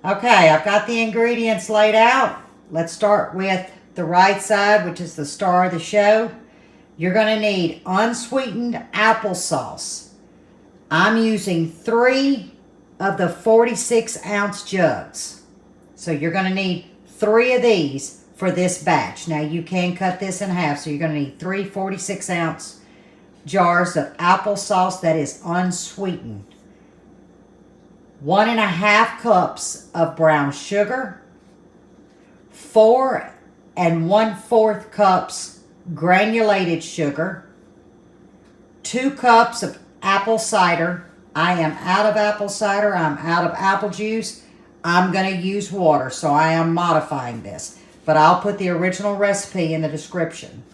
Okay, I've got the ingredients laid out. Let's start with the right side, which is the star of the show. You're going to need unsweetened applesauce. I'm using 3 of the 46-ounce jugs. So you're going to need 3 of these for this batch. Now you can cut this in half, so you're going to need 3 46-ounce jars of applesauce that is unsweetened. 1.5 cups of brown sugar, 4 1/4 cups granulated sugar, 2 cups of apple cider. I am out of apple cider. I'm out of apple juice. I'm going to use water, so I am modifying this. But I'll put the original recipe in the description.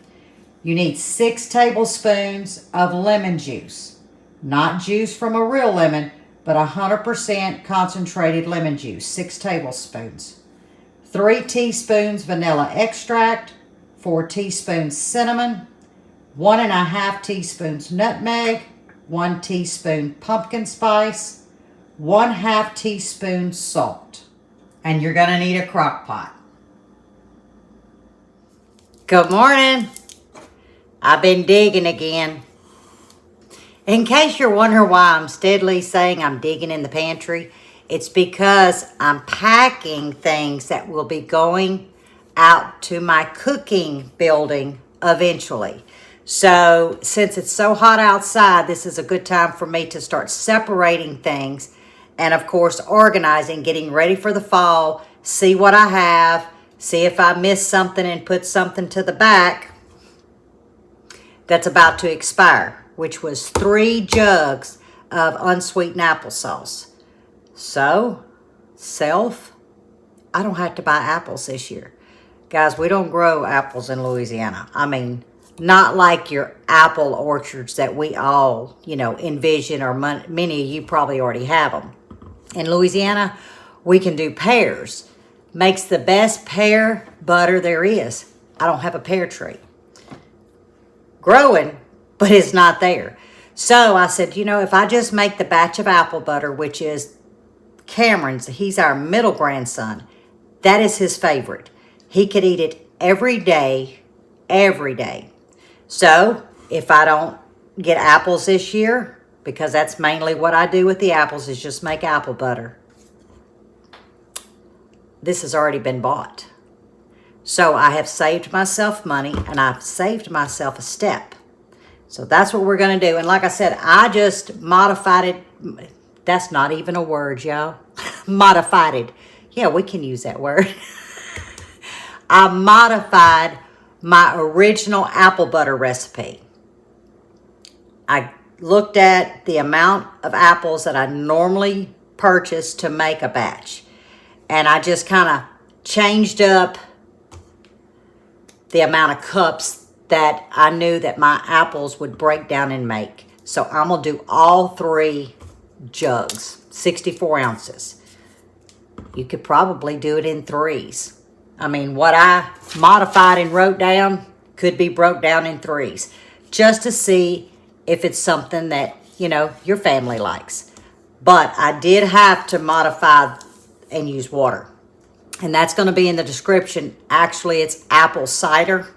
You need 6 tablespoons of lemon juice. Not juice from a real lemon, but 100% concentrated lemon juice, 6 tablespoons. 3 teaspoons vanilla extract, 4 teaspoons cinnamon, 1.5 teaspoons nutmeg, 1 teaspoon pumpkin spice, 1/2 teaspoon salt. And you're going to need a crock pot. Good morning. I've been digging again. In case you're wondering why I'm steadily saying I'm digging in the pantry, it's because I'm packing things that will be going out to my cooking building eventually. So since it's so hot outside, this is a good time for me to start separating things and, of course, organizing, getting ready for the fall, see what I have, see if I missed something and put something to the back that's about to expire, which was 3 jugs of unsweetened applesauce. So, I don't have to buy apples this year. Guys, we don't grow apples in Louisiana. I mean, not like your apple orchards that we all, envision, or many of you probably already have them. In Louisiana, we can do pears. Makes the best pear butter there is. I don't have a pear tree. Growing, but it's not there. So I said, if I just make the batch of apple butter, which is Cameron's, he's our middle grandson, that is his favorite. He could eat it every day, every day. So if I don't get apples this year, because that's mainly what I do with the apples, is just make apple butter, this has already been bought. So I have saved myself money, and I've saved myself a step. So that's what we're going to do. And like I said, I just modified it. That's not even a word, y'all. Modified it. Yeah, we can use that word. I modified my original apple butter recipe. I looked at the amount of apples that I normally purchase to make a batch. And I just kind of changed up the amount of cups that I knew that my apples would break down and make. So I'm going to do all 3 jugs, 64 ounces. You could probably do it in 3s. I mean, what I modified and wrote down could be broke down in 3s, just to see if it's something that, your family likes. But I did have to modify and use water. And that's going to be in the description. Actually, it's apple cider,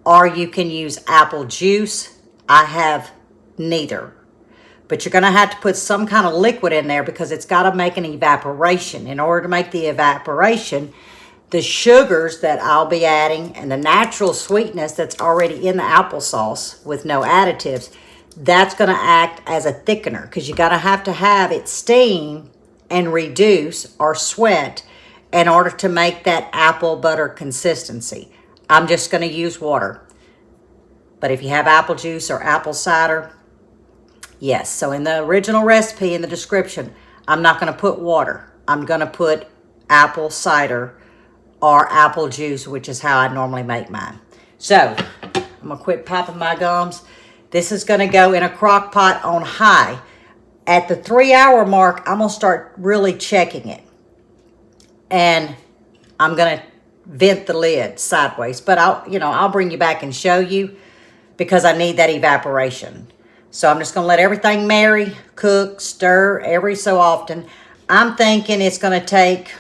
or you can use apple juice. I have neither. But you're going to have to put some kind of liquid in there because it's got to make an evaporation. In order to make the evaporation, the sugars that I'll be adding and the natural sweetness that's already in the applesauce with no additives, that's going to act as a thickener, because you got to have it steam and reduce or sweat in order to make that apple butter consistency. I'm just going to use water. But if you have apple juice or apple cider, yes. So in the original recipe in the description, I'm not going to put water. I'm going to put apple cider or apple juice, which is how I normally make mine. So I'm going to quit popping my gums. This is going to go in a crock pot on high. At the 3-hour mark, I'm going to start really checking it. And I'm going to vent the lid sideways. But I'll bring you back and show you, because I need that evaporation. So I'm just going to let everything marry, cook, stir every so often. I'm thinking it's going to take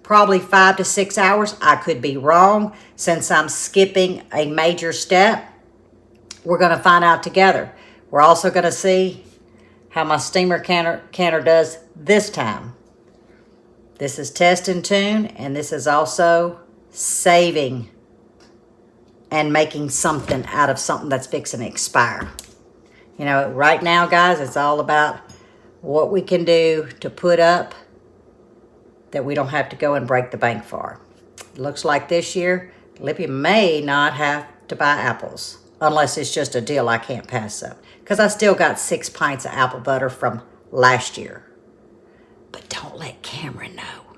probably 5 to 6 hours. I could be wrong since I'm skipping a major step. We're going to find out together. We're also going to see how my steamer canner does this time. This is test and tune, and this is also saving and making something out of something that's fixing to expire. You know, right now, guys, it's all about what we can do to put up that we don't have to go and break the bank for. It looks like this year, Lippy may not have to buy apples, unless it's just a deal I can't pass up. Because I still got 6 pints of apple butter from last year. But don't let Cameron know.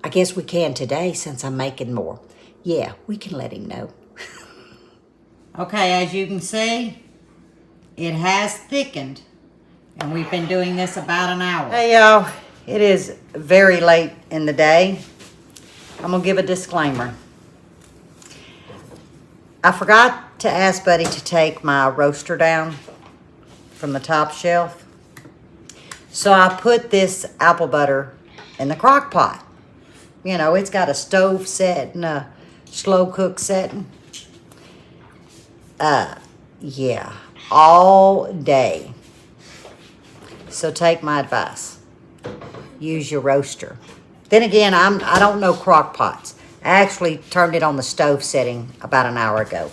I guess we can today since I'm making more. Yeah, we can let him know. Okay, as you can see, it has thickened. And we've been doing this about an hour. Hey, y'all. It is very late in the day. I'm going to give a disclaimer. I forgot to ask Buddy to take my roaster down from the top shelf. So I put this apple butter in the crock pot. You know, it's got a stove set and a slow cook setting. Yeah, all day. So take my advice. Use your roaster. Then again, I don't know crock pots. I actually turned it on the stove setting about an hour ago.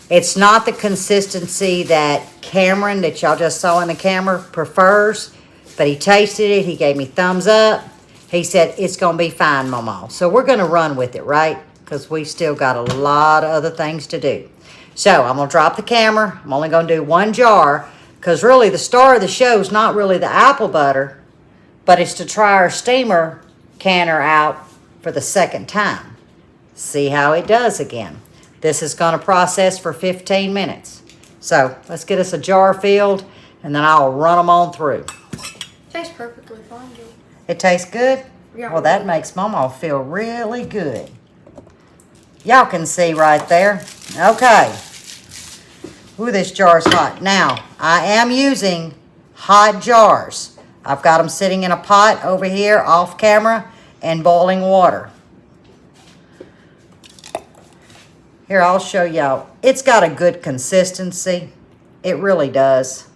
It's not the consistency that Cameron, that y'all just saw in the camera, prefers. But he tasted it. He gave me thumbs up. He said, it's going to be fine, Mama. So we're going to run with it, right? Because we still got a lot of other things to do. So I'm going to drop the camera. I'm only going to do 1 jar. Because really the star of the show is not really the apple butter. But it's to try our steamer canner out for the second time. See how it does again. This is going to process for 15 minutes. So let's get us a jar filled. And then I'll run them on through. Tastes perfectly fine, Joe. It tastes good? Yeah. Well, that makes Mama feel really good. Y'all can see right there. Okay. Ooh, this jar's hot. Now, I am using hot jars. I've got them sitting in a pot over here off camera and boiling water. Here, I'll show y'all. It's got a good consistency. It really does.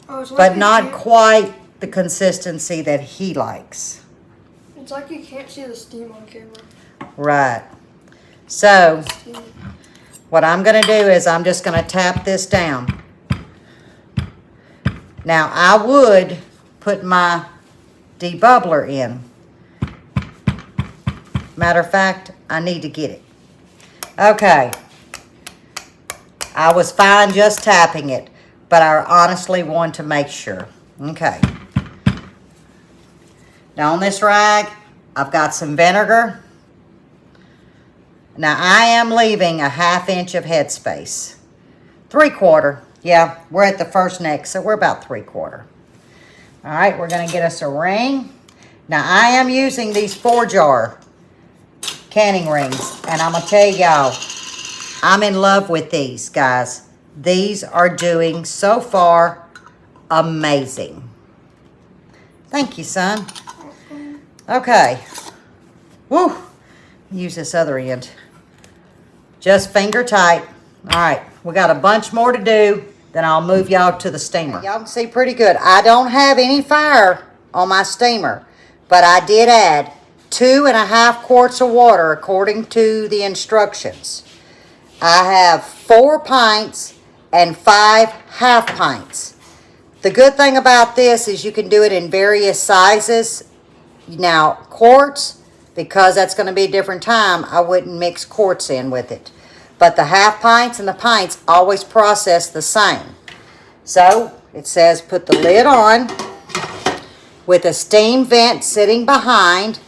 Oh, it's like But not quite the consistency that he likes. It's like you can't see the steam on camera. Right. So, what I'm going to do is I'm just going to tap this down. Now, I would put my debubbler in. Matter of fact, I need to get it. Okay. I was fine just tapping it, but I honestly want to make sure. Okay. Now, on this rag, I've got some vinegar. Now, I am leaving a 1/2 inch of headspace. 3/4. Yeah, we're at the first neck, so we're about 3/4. All right, we're going to get us a ring. Now, I am using these 4-jar canning rings, and I'm going to tell y'all, I'm in love with these, guys. These are doing, so far, amazing. Thank you, son. Okay. Woo. Use this other end. Just finger tight. All right. We got a bunch more to do. Then I'll move y'all to the steamer. Y'all can see pretty good. I don't have any fire on my steamer. But I did add 2.5 quarts of water according to the instructions. I have 4 pints and 5 half pints. The good thing about this is you can do it in various sizes. Now, quarts, because that's going to be a different time, I wouldn't mix quarts in with it. But the half pints and the pints always process the same. So, it says put the lid on with a steam vent sitting behind.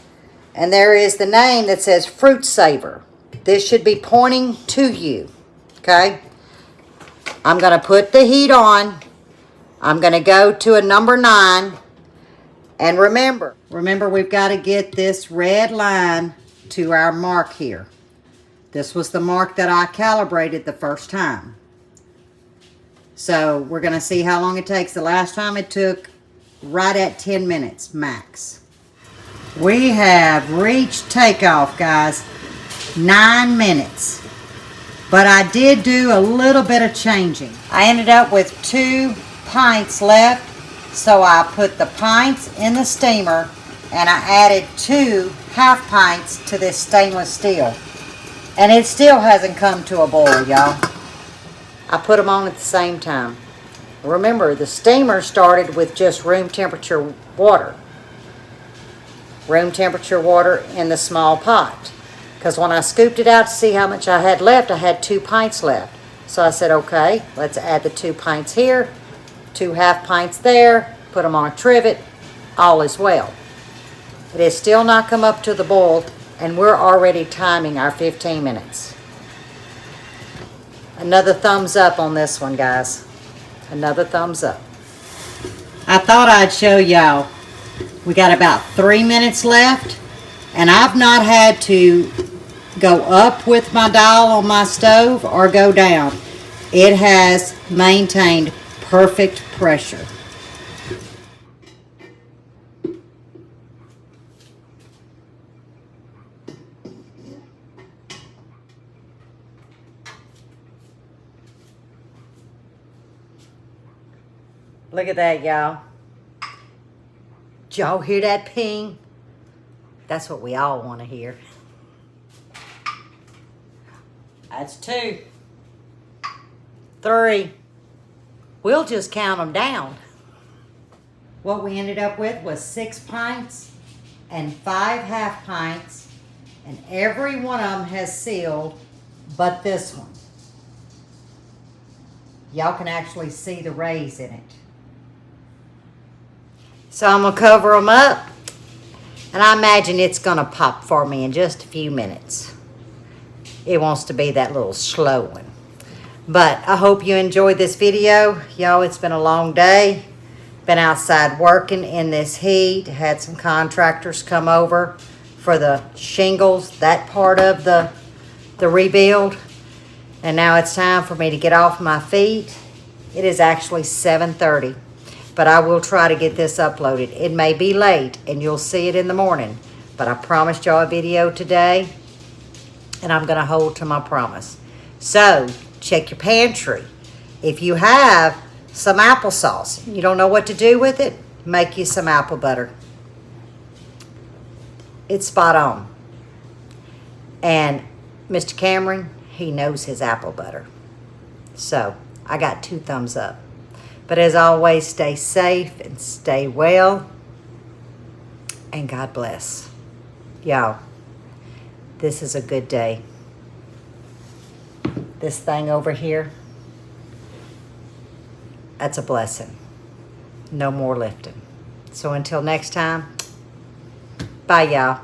And there is the name that says Fruit Saver. This should be pointing to you. Okay? I'm going to put the heat on. I'm going to go to a number 9. And remember we've got to get this red line to our mark here. This was the mark that I calibrated the first time. So we're going to see how long it takes. The last time it took right at 10 minutes max. We have reached takeoff, guys. 9 minutes. But I did do a little bit of changing. I ended up with 2 pints left. So I put the pints in the steamer and I added 2 half pints to this stainless steel. And it still hasn't come to a boil, y'all. I put them on at the same time. Remember, the steamer started with just room temperature water. Room temperature water in the small pot. Because when I scooped it out to see how much I had left, I had 2 pints left. So I said, okay, let's add the 2 pints here, 2 half pints there, put them on a trivet, all is well. It has still not come up to the boil, and we're already timing our 15 minutes. Another thumbs up on this one, guys. Another thumbs up. I thought I'd show y'all. We got about 3 minutes left, and I've not had to go up with my dial on my stove or go down. It has maintained perfect pressure. Look at that, y'all. Did y'all hear that ping? That's what we all want to hear. That's 2. 3. We'll just count them down. What we ended up with was 6 pints and 5 half pints, and every one of them has sealed but this one. Y'all can actually see the rays in it. So I'm going to cover them up, and I imagine it's going to pop for me in just a few minutes. It wants to be that little slow one. But I hope you enjoyed this video. Y'all, it's been a long day. Been outside working in this heat. Had some contractors come over for the shingles, that part of the rebuild. And now it's time for me to get off my feet. It is actually 7:30. But I will try to get this uploaded. It may be late, and you'll see it in the morning. But I promised y'all a video today, and I'm going to hold to my promise. So, check your pantry. If you have some applesauce, you don't know what to do with it, make you some apple butter. It's spot on. And Mr. Cameron, he knows his apple butter. So, I got 2 thumbs up. But as always, stay safe and stay well. And God bless. Y'all, this is a good day. This thing over here, that's a blessing. No more lifting. So until next time, bye y'all.